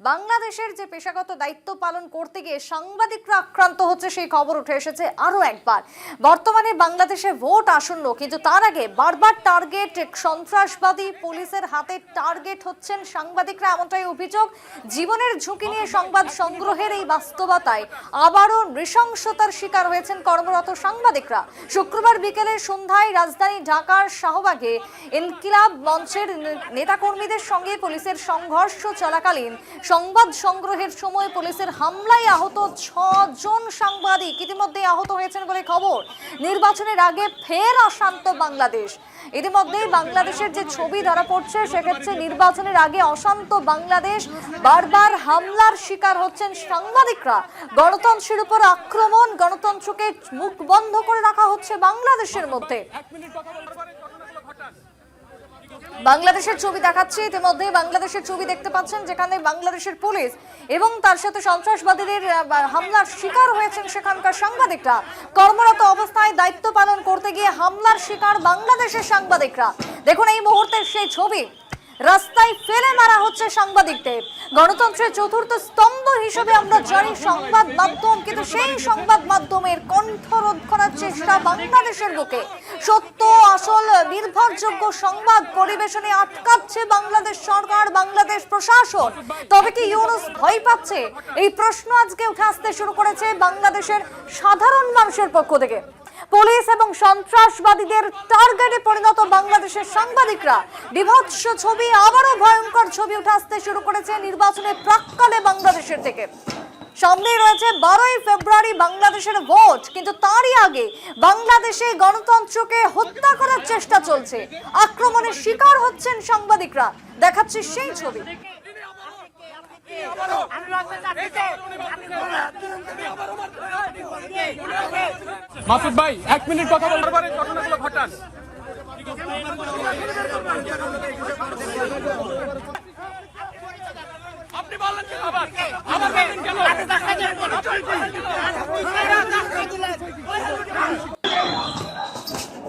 বাংলাদেশের যে পেশাগত দায়িত্ব পালন করতে গিয়ে সাংবাদিকরা আক্রান্ত হচ্ছে সেই খবর উঠে এসেছে আরো একবার। বর্তমানে বাংলাদেশে ভোট আসন্ন, কিন্তু তার আগে বারবার টার্গেট সন্ত্রাসবাদী, পুলিশের হাতে টার্গেট হচ্ছেন সাংবাদিকরা, এমনটাই অভিযোগ। জীবনের ঝুঁকি নিয়ে সংবাদ সংগ্রহের এই বাস্তবতায় আবারও নৃশংসতার শিকার হয়েছেন কর্মরত সাংবাদিকরা। শুক্রবার বিকেলে সন্ধ্যায় রাজধানী ঢাকার শাহবাগে ইনকিলাব মঞ্চের নেতাকর্মীদের সঙ্গে পুলিশের সংঘর্ষ চলাকালীন সংবাদ সংগ্রহের সময় পুলিশের হামলায় আহত 6 জন সাংবাদিক ইতিমধ্যে আহত হয়েছেন বলে খবর। নির্বাচনের আগে ফের অশান্ত বাংলাদেশ। ইতিমধ্যে বাংলাদেশের যে ছবি ধরা পড়ছে, সেক্ষেত্রে নির্বাচনের আগে অশান্ত বাংলাদেশ, বারবার হামলার শিকার হচ্ছেন সাংবাদিকরা। গণতন্ত্রের উপর আক্রমণ, গণতন্ত্রকে মুখ বন্ধ করে রাখা হচ্ছে বাংলাদেশের মধ্যে। বাংলাদেশের ছবি দেখাচ্ছে, ইতিমধ্যে বাংলাদেশের ছবি দেখতে পাচ্ছেন, যেখানে বাংলাদেশের পুলিশ এবং তার সাথে সন্ত্রাসবাদীদের হামলার শিকার হয়েছেন সেখানকার সাংবাদিকরা। কর্মরত অবস্থায় দায়িত্ব পালন করতে গিয়ে হামলার শিকার বাংলাদেশের সাংবাদিকরা। দেখুন এই মুহূর্তের সেই ছবি, রাস্তায় ফেলে মারা হচ্ছে সাংবাদিকদের। গণতন্ত্রের চতুর্থ স্তম্ভ হিসেবে আমরা জানি সংবাদ মাধ্যম, কিন্তু সেই সংবাদ মাধ্যমের কণ্ঠরোধ করার চেষ্টা বাংলাদেশের বুকে। সত্য, আসল, নির্ভরযোগ্য সংবাদ পরিবেশনে আটকাচ্ছে বাংলাদেশ সরকার, বাংলাদেশ প্রশাসন। তবে কি ইউনূস ভয় পাচ্ছে? এই প্রশ্ন আজকে উঠে আসতে শুরু করেছে বাংলাদেশের সাধারণ মানুষের পক্ষ থেকে। পুলিশ এবং সন্ত্রাসবাদীদের টার্গেটে পরিণত বাংলাদেশের সাংবাদিকরা। বিভৎস ছবি, আবারও ভয়ঙ্কর ছবি উঠে আসতে শুরু করেছে নির্বাচনের প্রাক্কালে বাংলাদেশের থেকে। সামনে রয়েছে 12ই ফেব্রুয়ারি বাংলাদেশের ভোট, কিন্তু তারই আগে বাংলাদেশে গণতন্ত্রকে হত্যা করার চেষ্টা চলছে। আক্রমণের শিকার হচ্ছেন সাংবাদিকরা। দেখাচ্ছে সেই ছবি। মাসুদ ভাই 1 মিনিট কথা বলতে পারেন, ঘটনাগুলো ঘটান।